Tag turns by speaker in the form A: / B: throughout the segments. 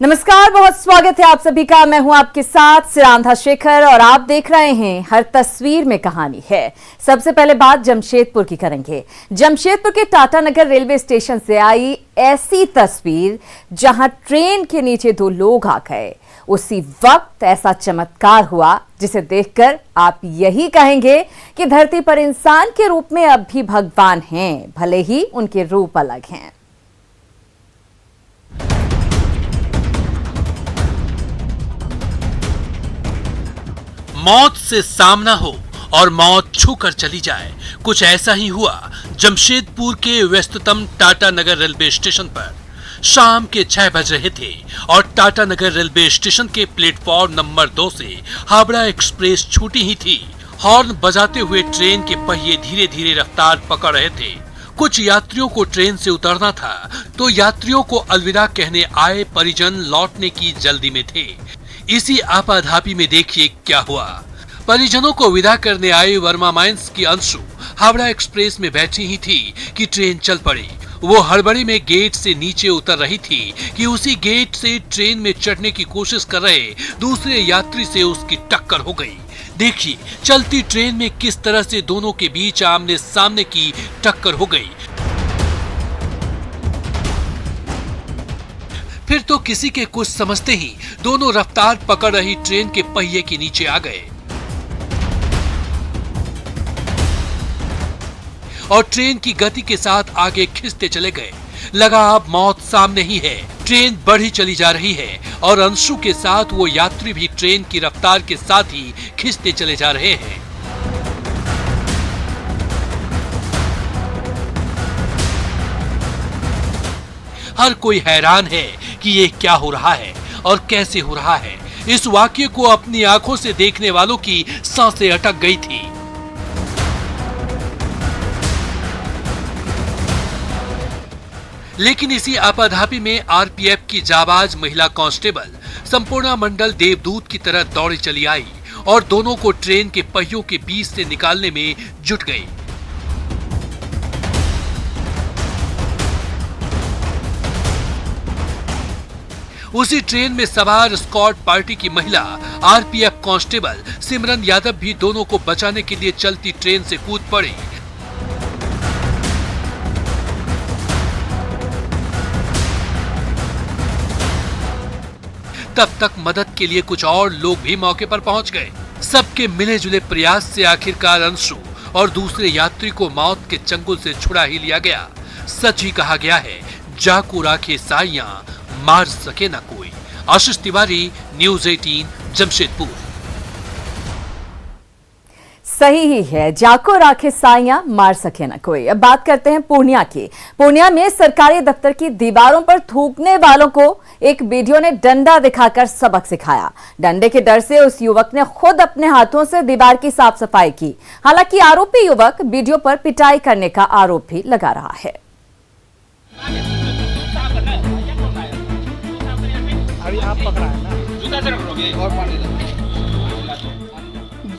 A: नमस्कार, बहुत स्वागत है आप सभी का। मैं हूं आपके साथ सिरांधा शेखर और आप देख रहे हैं हर तस्वीर में कहानी है। सबसे पहले बात जमशेदपुर की करेंगे। जमशेदपुर के टाटानगर रेलवे स्टेशन से आई ऐसी तस्वीर जहां ट्रेन के नीचे दो लोग आ गए। उसी वक्त ऐसा चमत्कार हुआ जिसे देखकर आप यही कहेंगे कि धरती पर इंसान के रूप में अब भी भगवान हैं, भले ही उनके रूप अलग हैं।
B: मौत से सामना हो और मौत छूकर चली जाए, कुछ ऐसा ही हुआ जमशेदपुर के व्यस्ततम टाटानगर रेलवे स्टेशन पर। शाम के 6 बज रहे थे और टाटानगर रेलवे स्टेशन के प्लेटफॉर्म नंबर 2 से हावड़ा एक्सप्रेस छूटी ही थी। हॉर्न बजाते हुए ट्रेन के पहिए धीरे धीरे रफ्तार पकड़ रहे थे। कुछ यात्रियों को ट्रेन से उतरना था तो यात्रियों को अलविदा कहने आए परिजन लौटने की जल्दी में थे। इसी आपाधापी में देखिए क्या हुआ। परिजनों को विदा करने आए वर्मा माइंस की अंशु हावड़ा एक्सप्रेस में बैठी ही थी कि ट्रेन चल पड़ी। वो हड़बड़ी में गेट से नीचे उतर रही थी कि उसी गेट से ट्रेन में चढ़ने की कोशिश कर रहे दूसरे यात्री से उसकी टक्कर हो गई। देखिए चलती ट्रेन में किस तरह से दोनों के बीच आमने सामने की टक्कर हो गई। फिर तो किसी के कुछ समझते ही दोनों रफ्तार पकड़ रही ट्रेन के पहिए के नीचे आ गए और ट्रेन की गति के साथ आगे खिंचते चले गए। लगा अब मौत सामने ही है। ट्रेन बढ़ी चली जा रही है और अंशु के साथ वो यात्री भी ट्रेन की रफ्तार के साथ ही खिंचते चले जा रहे हैं। हर कोई हैरान है कि ये क्या हो रहा है और कैसे हो रहा है। इस वाकये को अपनी आंखों से देखने वालों की सांसें अटक गई थी। लेकिन इसी आपाधापी में आरपीएफ की जाबाज महिला कांस्टेबल संपूर्णा मंडल देवदूत की तरह दौड़ी चली आई और दोनों को ट्रेन के पहियों के बीच से निकालने में जुट गई। उसी ट्रेन में सवार स्कॉट पार्टी की महिला आरपीएफ कांस्टेबल सिमरन यादव भी दोनों को बचाने के लिए चलती ट्रेन से कूद पड़ी। तब तक मदद के लिए कुछ और लोग भी मौके पर पहुंच गए। सबके मिले जुले प्रयास से आखिरकार अंशु और दूसरे यात्री को मौत के चंगुल से छुड़ा ही लिया गया। सच ही कहा गया है, जाको राखे साइयां मार सके ना कोई। आशीष तिवारी, न्यूज़ 18, जमशेदपुर।
A: सही ही है, जाको राखे साइयां मार सके ना कोई। अब बात करते हैं पूर्णिया की। पूर्णिया में सरकारी दफ्तर की दीवारों पर थूकने वालों को एक वीडियो ने डंडा दिखाकर सबक सिखाया। डंडे के डर से उस युवक ने खुद अपने हाथों से दीवार की साफ सफाई की। हालांकि आरोपी युवक वीडियो पर पिटाई करने का आरोप भी लगा रहा है।
C: अभी आप पकड़ा है ना?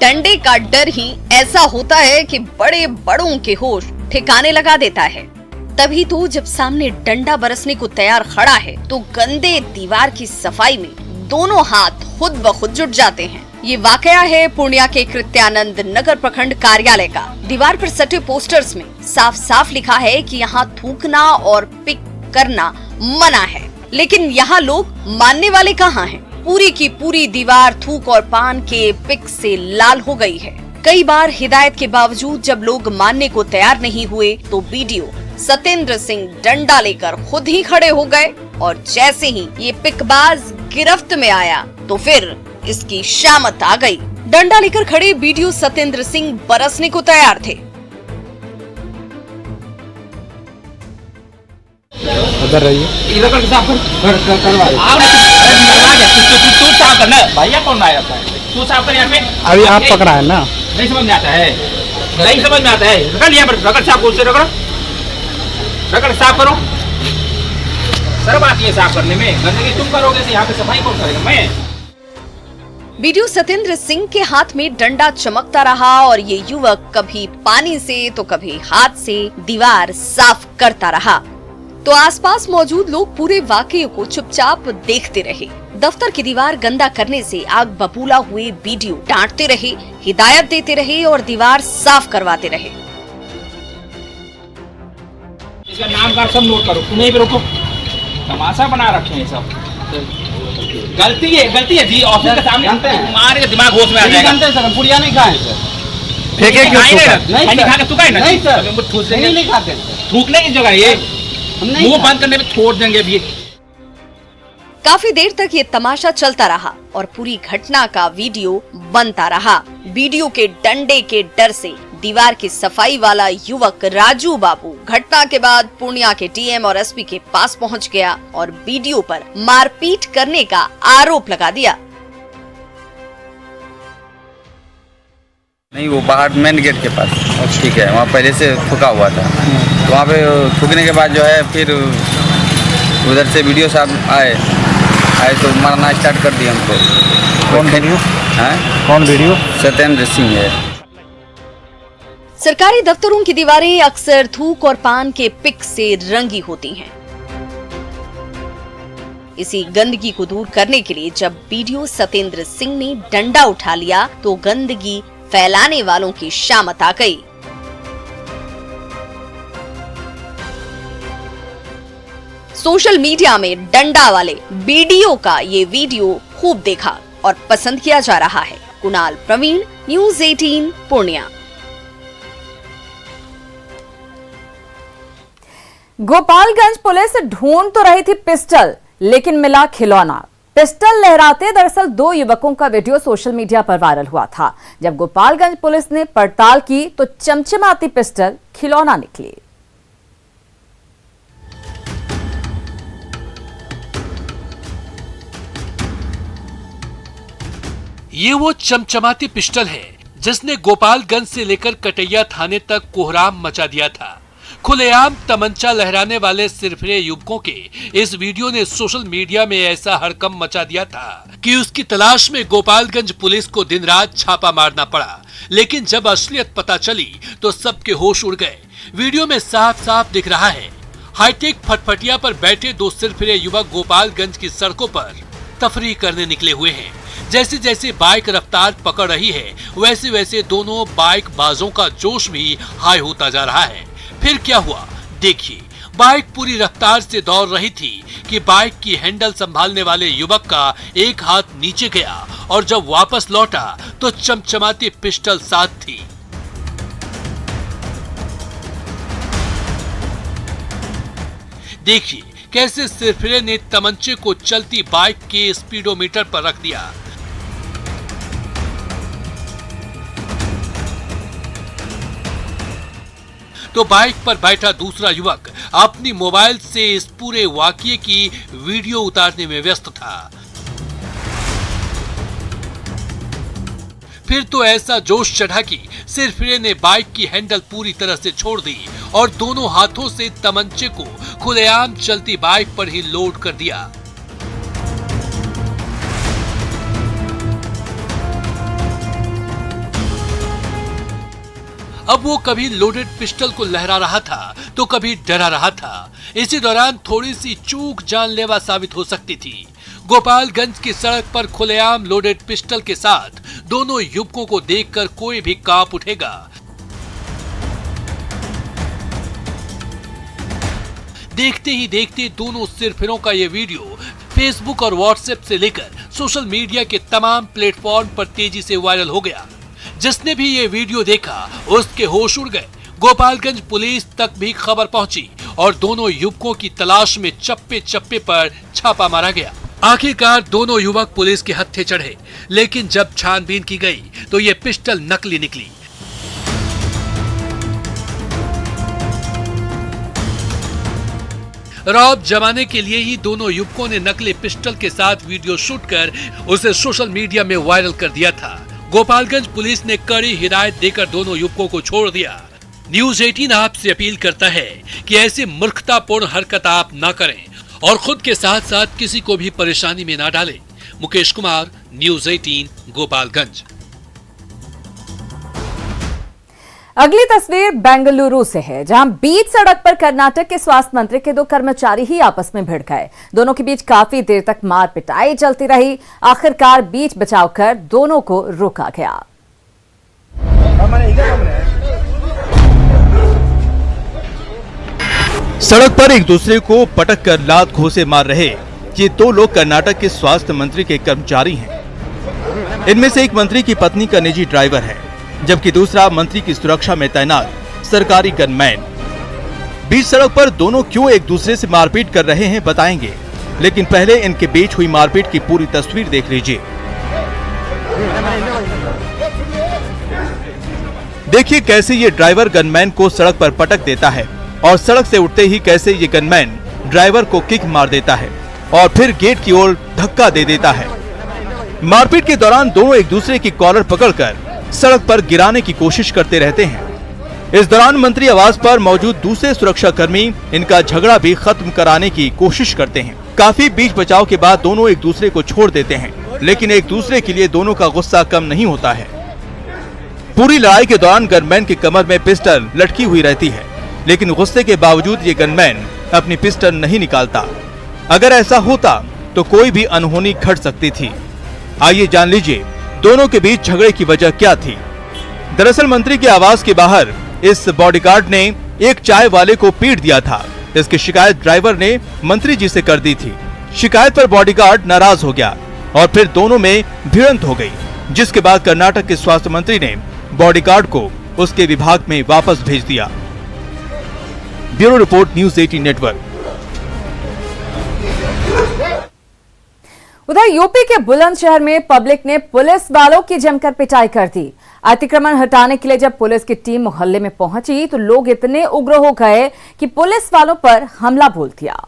D: डंडे का डर ही ऐसा होता है कि बड़े बड़ों के होश ठिकाने लगा देता है। तभी तो जब सामने डंडा बरसने को तैयार खड़ा है तो गंदे दीवार की सफाई में दोनों हाथ खुद ब खुद जुट जाते हैं। ये वाकया है पूर्णिया के कृत्यानंद नगर प्रखंड कार्यालय का। दीवार पर सटे पोस्टर्स में साफ साफ लिखा है कि यहाँ थूकना और पिक करना मना है, लेकिन यहाँ लोग मानने वाले कहाँ हैं? पूरी की पूरी दीवार थूक और पान के पिक से लाल हो गई है। कई बार हिदायत के बावजूद जब लोग मानने को तैयार नहीं हुए तो बीडीओ सतेंद्र सिंह डंडा लेकर खुद ही खड़े हो गए और जैसे ही ये पिकबाज गिरफ्त में आया तो फिर इसकी शामत आ गई। डंडा लेकर खड़े बीडीओ सतेंद्र सिंह बरसने को तैयार थे।
C: उधर रहिए।
E: भैया कौन आया था? तू साफ कर यहाँ पे।
C: अभी आप पकड़ा है ना?
E: नहीं समझ में आता है, नहीं समझ में आता है। रगड़ यहाँ पर, रगड़ साफ से रगड़, रगड़ साफ करो। शर्म आती है साफ करने में। गंदगी तुम करोगे तो यहाँ पे सफाई कौन करेगा? मैं।
D: बीडीओ सतेंद्र सिंह के हाथ में डंडा चमकता रहा और ये युवक कभी पानी से तो कभी हाथ से दीवार साफ करता रहा। तो आसपास मौजूद लोग पूरे वाकये को चुपचाप देखते रहे। दफ्तर की दीवार गंदा करने से आग बबूला हुए बीडीओ डांटते रहे, हिदायत देते रहे और दीवार साफ करवाते रहे।
E: इसका नाम का सब नोट करो, तुम्हें भी रोको, तमाशा बना रखे हैं सब। गलती है जी, ऑफिस के सामने मारे के दिमाग होश में आ जाएगा।
C: सर पुड़िया नहीं खाए सर,
E: फेंके क्यों?
C: नहीं
E: खा के तू खाए ना?
C: नहीं सर,
E: नहीं खाते, थूकने की जगह ये मुंह बंद करने में छोड़ देंगे अभी।
D: काफी देर तक ये तमाशा चलता रहा और पूरी घटना का वीडियो बनता रहा। वीडियो के डंडे के डर से दीवार की सफाई वाला युवक राजू बाबू घटना के बाद पूर्णिया के डीएम और एसपी के पास पहुंच गया और वीडियो पर मारपीट करने का आरोप लगा दिया।
F: नहीं, वो बाहर मेन गेट के पास, ठीक है, वहाँ पहले से थूका हुआ था। तो वहाँ पे थूकने के बाद जो है फिर उधर से वीडियो साहब आए तो मारना स्टार्ट कर दिया हमको।
C: कौन वीडियो?
F: हैं?
C: कौन वीडियो?
F: सत्येंद्र सिंह है।
D: सरकारी दफ्तरों की दीवारें अक्सर थूक और पान के पिक से रंगी होती हैं। इसी गंदगी को दूर करने के लिए जब बीडीओ सत्येंद्र सिंह ने डंडा उठा लिया तो गंदगी फैलाने वालों की शामत आ गई। सोशल मीडिया में डंडा वाले बीडीओ का ये वीडियो खूब देखा और पसंद किया जा रहा है। कुणाल प्रवीण, न्यूज़ 18 पूर्णिया।
A: गोपालगंज पुलिस ढूंढ तो रही थी पिस्टल, लेकिन मिला खिलौना। पिस्टल लहराते दरअसल 2 युवकों का वीडियो सोशल मीडिया पर वायरल हुआ था। जब गोपालगंज पुलिस ने पड़ताल की तो चमचमाती पिस्टल खिलौना निकली।
B: ये वो चमचमाती पिस्टल है जिसने गोपालगंज से लेकर कटैया थाने तक कोहराम मचा दिया था। खुलेआम तमंचा लहराने वाले सिरफिरे युवकों के इस वीडियो ने सोशल मीडिया में ऐसा हड़कंप मचा दिया था कि उसकी तलाश में गोपालगंज पुलिस को दिन रात छापा मारना पड़ा। लेकिन जब असलियत पता चली तो सबके होश उड़ गए। वीडियो में साफ साफ दिख रहा है हाईटेक फटफटिया पर बैठे 2 सिरफिरे युवक गोपालगंज की सड़कों पर तफरीह करने निकले हुए हैं। जैसे जैसे बाइक रफ्तार पकड़ रही है वैसे वैसे दोनों बाइक बाजों का जोश भी हाई होता जा रहा है। फिर क्या हुआ देखिए। बाइक पूरी रफ्तार से दौड़ रही थी कि बाइक की हैंडल संभालने वाले युवक का एक हाथ नीचे गया और जब वापस लौटा तो चमचमाती पिस्टल साथ थी। देखिए कैसे सिरफिरे ने तमंचे को चलती बाइक के स्पीडोमीटर पर रख दिया। तो बाइक पर बैठा दूसरा युवक अपनी मोबाइल से इस पूरे वाकये की वीडियो उतारने में व्यस्त था। फिर तो ऐसा जोश चढ़ा कि सिरफिरे ने बाइक की हैंडल पूरी तरह से छोड़ दी और दोनों हाथों से तमंचे को खुलेआम चलती बाइक पर ही लोड कर दिया। अब वो कभी लोडेड पिस्टल को लहरा रहा था तो कभी डरा रहा था। इसी दौरान थोड़ी सी चूक जानलेवा साबित हो सकती थी। गोपालगंज की सड़क पर खुलेआम लोडेड पिस्टल के साथ दोनों युवकों को देखकर कोई भी कांप उठेगा। देखते ही देखते दोनों सिरफिरों का ये वीडियो फेसबुक और व्हाट्सएप से लेकर सोशल मीडिया के तमाम प्लेटफॉर्म पर तेजी से वायरल हो गया। जिसने भी ये वीडियो देखा उसके होश उड़ गए। गोपालगंज पुलिस तक भी खबर पहुंची और दोनों युवकों की तलाश में चप्पे चप्पे पर छापा मारा गया। आखिरकार दोनों युवक पुलिस के हत्थे चढ़े, लेकिन जब छानबीन की गई तो ये पिस्टल नकली निकली। रौब जमाने के लिए ही दोनों युवकों ने नकली पिस्टल के साथ वीडियो शूट कर उसे सोशल मीडिया में वायरल कर दिया था। गोपालगंज पुलिस ने कड़ी हिदायत देकर दोनों युवकों को छोड़ दिया। न्यूज़ 18 आपसे अपील करता है कि ऐसी मूर्खतापूर्ण हरकत आप ना करें और खुद के साथ साथ किसी को भी परेशानी में ना डालें। मुकेश कुमार, न्यूज़ 18 गोपालगंज।
A: अगली तस्वीर बेंगलुरु से है, जहां बीच सड़क पर कर्नाटक के स्वास्थ्य मंत्री के दो कर्मचारी ही आपस में भिड़ गए। दोनों के बीच काफी देर तक मार पिटाई चलती रही। आखिरकार बीच बचाव कर दोनों को रोका गया।
G: सड़क पर एक दूसरे को पटक कर लात घोंसे मार रहे ये दो लोग कर्नाटक के स्वास्थ्य मंत्री के कर्मचारी हैं। इनमें से एक मंत्री की पत्नी का निजी ड्राइवर है, जबकि दूसरा मंत्री की सुरक्षा में तैनात सरकारी गनमैन। बीच सड़क पर दोनों क्यों एक दूसरे से मारपीट कर रहे हैं बताएंगे, लेकिन पहले इनके बीच हुई मारपीट की पूरी तस्वीर देख लीजिए। देखिए कैसे ये ड्राइवर गनमैन को सड़क पर पटक देता है और सड़क से उठते ही कैसे ये गनमैन ड्राइवर को किक मार देता है और फिर गेट की ओर धक्का दे देता है। मारपीट के दौरान दोनों एक दूसरे की कॉलर पकड़कर सड़क पर गिराने की कोशिश करते रहते हैं। इस दौरान मंत्री आवास पर मौजूद दूसरे सुरक्षाकर्मी इनका झगड़ा भी खत्म कराने की कोशिश करते हैं। काफी बीच बचाव के बाद दोनों एक दूसरे को छोड़ देते हैं, लेकिन एक दूसरे के लिए दोनों का गुस्सा कम नहीं होता है। पूरी लड़ाई के दौरान गनमैन की कमर में पिस्टल लटकी हुई रहती है, लेकिन गुस्से के बावजूद ये गनमैन अपनी पिस्टल नहीं निकालता। अगर ऐसा होता तो कोई भी अनहोनी घट सकती थी। आइए जान लीजिए दोनों के बीच झगड़े की वजह क्या थी। दरअसल मंत्री के आवास के बाहर इस बॉडीगार्ड ने एक चाय वाले को पीट दिया था। इसकी शिकायत ड्राइवर ने मंत्री जी से कर दी थी। शिकायत पर बॉडीगार्ड नाराज हो गया और फिर दोनों में भिड़ंत हो गई, जिसके बाद कर्नाटक के स्वास्थ्य मंत्री ने बॉडीगार्ड को उसके विभाग में वापस भेज दिया। Bureau report, news 18 network.
A: उधर यूपी के बुलंदशहर में पब्लिक ने पुलिस वालों की जमकर पिटाई कर दी। अतिक्रमण हटाने के लिए जब पुलिस की टीम मोहल्ले में पहुंची तो लोग इतने उग्र हो गए कि पुलिस वालों पर हमला बोल दिया।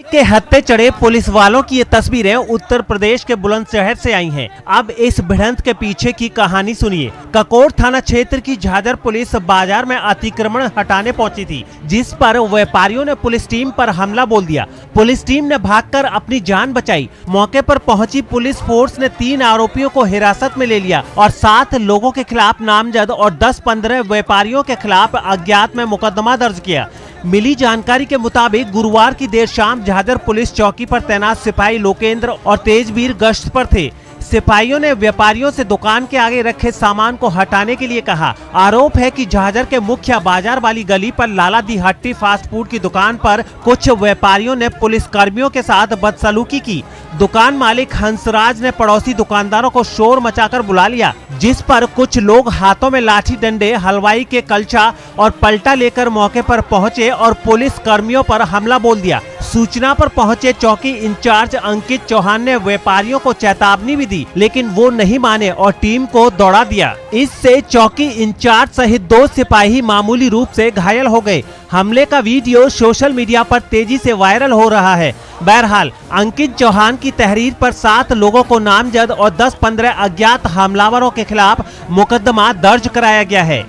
H: के हद पे चढ़े पुलिस वालों की ये तस्वीरें उत्तर प्रदेश के बुलंदशहर से आई हैं। अब इस भिड़ंत के पीछे की कहानी सुनिए। ककोर थाना क्षेत्र की झाझर पुलिस बाजार में अतिक्रमण हटाने पहुंची थी, जिस पर व्यापारियों ने पुलिस टीम पर हमला बोल दिया। पुलिस टीम ने भागकर अपनी जान बचाई। मौके पर पहुंची पुलिस फोर्स ने 3 आरोपियों को हिरासत में ले लिया और 7 लोगों के खिलाफ नामजद और 10-15 व्यापारियों के खिलाफ अज्ञात में मुकदमा दर्ज किया। मिली जानकारी के मुताबिक गुरुवार की देर शाम झाझर पुलिस चौकी पर तैनात सिपाही लोकेंद्र और तेजवीर गश्त पर थे। सिपाहियों ने व्यापारियों से दुकान के आगे रखे सामान को हटाने के लिए कहा। आरोप है कि झाझर के मुख्य बाजार वाली गली पर लाला दी हट्टी फास्ट फूड की दुकान पर कुछ व्यापारियों ने पुलिस कर्मियों के साथ बदसलूकी की। दुकान मालिक हंसराज ने पड़ोसी दुकानदारों को शोर मचाकर बुला लिया, जिस पर कुछ लोग हाथों में लाठी डंडे, हलवाई के कलछा और पलटा लेकर मौके पर पहुंचे और पुलिस कर्मियों पर हमला बोल दिया। सूचना पर पहुंचे चौकी इंचार्ज अंकित चौहान ने व्यापारियों को चेतावनी भी दी, लेकिन वो नहीं माने और टीम को दौड़ा दिया। इससे चौकी इंचार्ज सहित 2 सिपाही मामूली रूप से घायल हो गए। हमले का वीडियो सोशल मीडिया पर तेजी से वायरल हो रहा है। बहरहाल अंकित चौहान की तहरीर पर 7 लोगों को नामजद और 10-15 अज्ञात हमलावरों के खिलाफ मुकदमा दर्ज कराया गया है।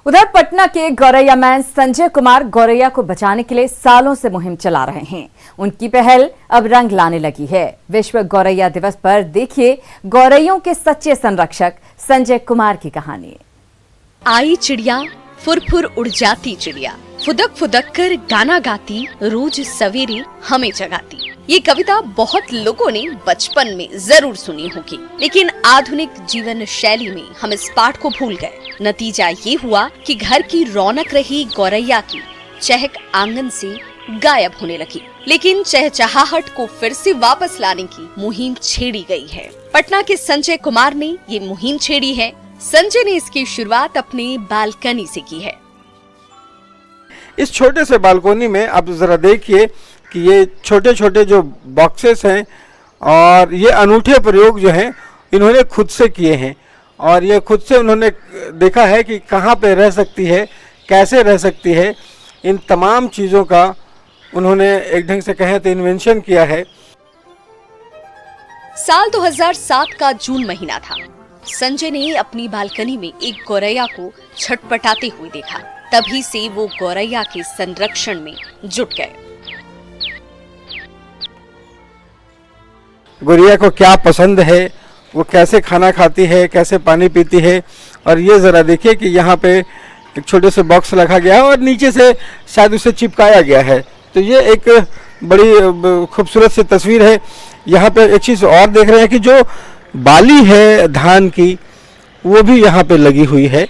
A: उधर पटना के गौरैया मैन संजय कुमार गौरैया को बचाने के लिए सालों से मुहिम चला रहे हैं। उनकी पहल अब रंग लाने लगी है। विश्व गौरैया दिवस पर देखिए गौरैयों के सच्चे संरक्षक संजय कुमार की कहानी।
D: आई चिड़िया फुरफुर उड़ जाती चिड़िया, फुदक फुदक कर गाना गाती, रोज सवेरे हमें जगाती। ये कविता बहुत लोगों ने बचपन में जरूर सुनी होगी, लेकिन आधुनिक जीवन शैली में हम इस पाठ को भूल गए। नतीजा ये हुआ कि घर की रौनक रही गौरैया की चहक आंगन से गायब होने लगी। लेकिन चहचहाहट को फिर से वापस लाने की मुहिम छेड़ी गई है। पटना के संजय कुमार ने ये मुहिम छेड़ी है। संजय ने इसकी शुरुआत अपने बालकनी से की है।
I: इस छोटे से बालकोनी में आप जरा देखिए कि ये छोटे छोटे जो बॉक्सेस हैं और ये अनूठे प्रयोग जो हैं इन्होंने खुद से किए हैं और ये खुद से उन्होंने देखा है कि कहाँ पे रह सकती है, कैसे रह सकती है। इन तमाम चीज़ों का उन्होंने एक ढंग से कहें तो इन्वेंशन किया है।
D: साल 2007 का जून महीना था। संजय ने अपनी बालकनी में एक गौरैया को छटपटाते हुए देखा। तभी से वो गौरैया के संरक्षण में जुट गए।
I: गौरैया को क्या पसंद है वो कैसे खाना खाती है, कैसे पानी पीती है। और ये ज़रा देखिए कि यहाँ पे एक छोटे से बॉक्स रखा गया है और नीचे से शायद उसे चिपकाया गया है। तो ये एक बड़ी खूबसूरत सी तस्वीर है। यहाँ पे एक चीज़ और देख रहे हैं कि जो बाली है धान की वो भी यहाँ पे लगी हुई है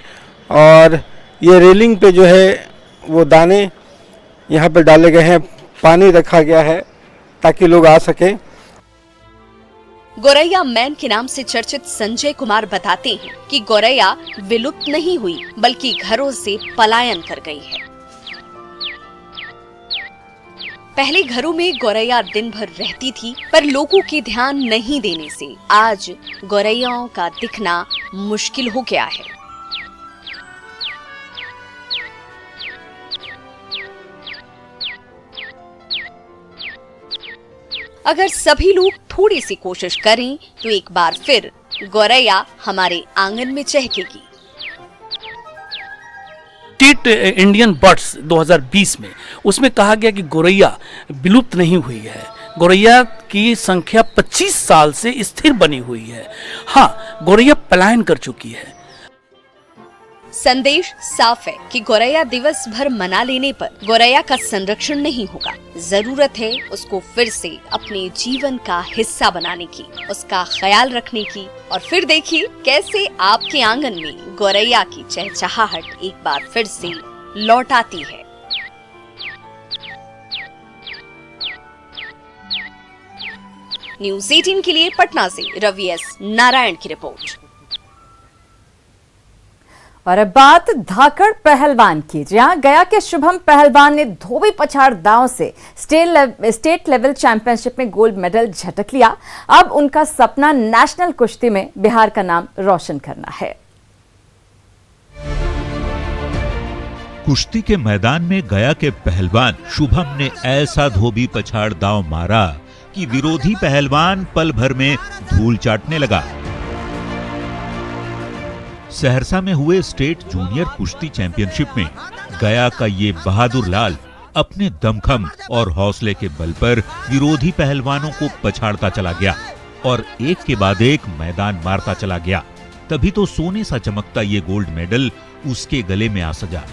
I: और ये रेलिंग पे जो है वो दाने यहाँ पे डाले गए हैं, पानी रखा गया है ताकि लोग आ सकें।
D: गोरैया मैन के नाम से चर्चित संजय कुमार बताते हैं कि गोरैया विलुप्त नहीं हुई बल्कि घरों से पलायन कर गई है। पहले घरों में गोरैया दिन भर रहती थी, पर लोगों के ध्यान नहीं देने से आज गोरैयाओं का दिखना मुश्किल हो गया है। अगर सभी लोग थोड़ी सी कोशिश करें तो एक बार फिर गोरैया हमारे आंगन में चहकेगी।
J: स्टेट इंडियन बर्ड्स 2020 में उसमें कहा गया कि गोरैया विलुप्त नहीं हुई है, गोरैया की संख्या 25 साल से स्थिर बनी हुई है। हाँ, गोरैया पलायन कर चुकी है।
D: संदेश साफ है कि गोरैया दिवस भर मना लेने पर गोरैया का संरक्षण नहीं होगा। जरूरत है उसको फिर से अपने जीवन का हिस्सा बनाने की, उसका ख्याल रखने की। और फिर देखिए कैसे आपके आंगन में गोरैया की चहचहाहट एक बार फिर से लौट आती है। न्यूज़ 18 के लिए पटना से रवि एस नारायण की रिपोर्ट।
A: और अब बात धाकड़ पहलवान की, जहां गया के शुभम पहलवान ने धोबी पछाड़ दांव से स्टेट लेवल चैंपियनशिप में गोल्ड मेडल झटक लिया। अब उनका सपना नेशनल कुश्ती में बिहार का नाम रोशन करना है।
K: कुश्ती के मैदान में गया के पहलवान शुभम ने ऐसा धोबी पछाड़ दांव मारा कि विरोधी पहलवान पल भर में धूल चाटने लगा। सहरसा में हुए स्टेट जूनियर कुश्ती चैंपियनशिप में गया का ये बहादुर लाल अपने दमखम और हौसले के बल पर विरोधी पहलवानों को पछाड़ता चला गया और एक के बाद एक मैदान मारता चला गया। तभी तो सोने सा चमकता ये गोल्ड मेडल उसके गले में आ सजा।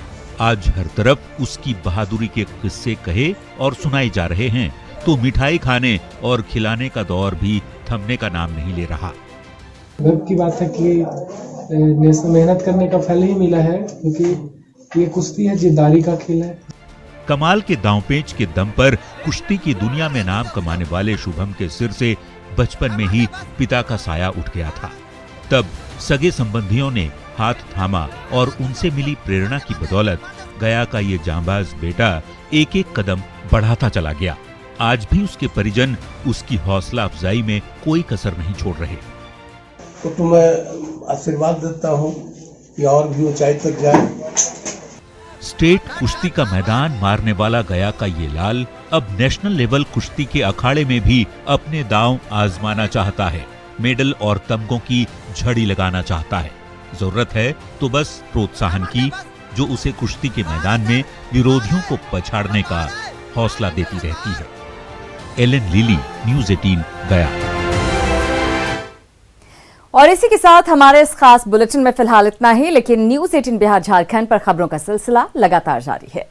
K: आज हर तरफ उसकी बहादुरी के किस्से कहे और सुनाए जा रहे हैं, तो मिठाई खाने और खिलाने का दौर भी थमने का नाम नहीं ले रहा।
L: गर्व की बात है कि मेहनत करने का फल ही मिला है, क्योंकि ये कुश्ती है, जिद्दारी का खेल है।
K: कमाल के दांवपेच के दम पर कुश्ती की दुनिया में नाम कमाने वाले शुभम के सिर से बचपन में ही पिता का साया उठ गया था। तब सगे संबंधियों ने हाथ थामा और उनसे मिली प्रेरणा की बदौलत गया का ये जांबाज बेटा एक एक कदम बढ़ाता चला गया। आज भी उसके परिजन उसकी हौसला अफजाई में कोई कसर नहीं छोड़ रहे।
L: तो मैं आशीर्वाद देता हूँ कि और भी ऊंचाई तक जाए।
K: स्टेट कुश्ती का मैदान मारने वाला गया का ये लाल अब नेशनल लेवल कुश्ती के अखाड़े में भी अपने दांव आजमाना चाहता है, मेडल और तमगों की झड़ी लगाना चाहता है। जरूरत है तो बस प्रोत्साहन की, जो उसे कुश्ती के मैदान में विरोधियों को पछाड़ने का हौसला देती रहती है। एलन लिली, न्यूज़ 18 गया।
A: और इसी के साथ हमारे इस खास बुलेटिन में फिलहाल इतना ही, लेकिन न्यूज़ 18 बिहार झारखंड पर खबरों का सिलसिला लगातार जारी है।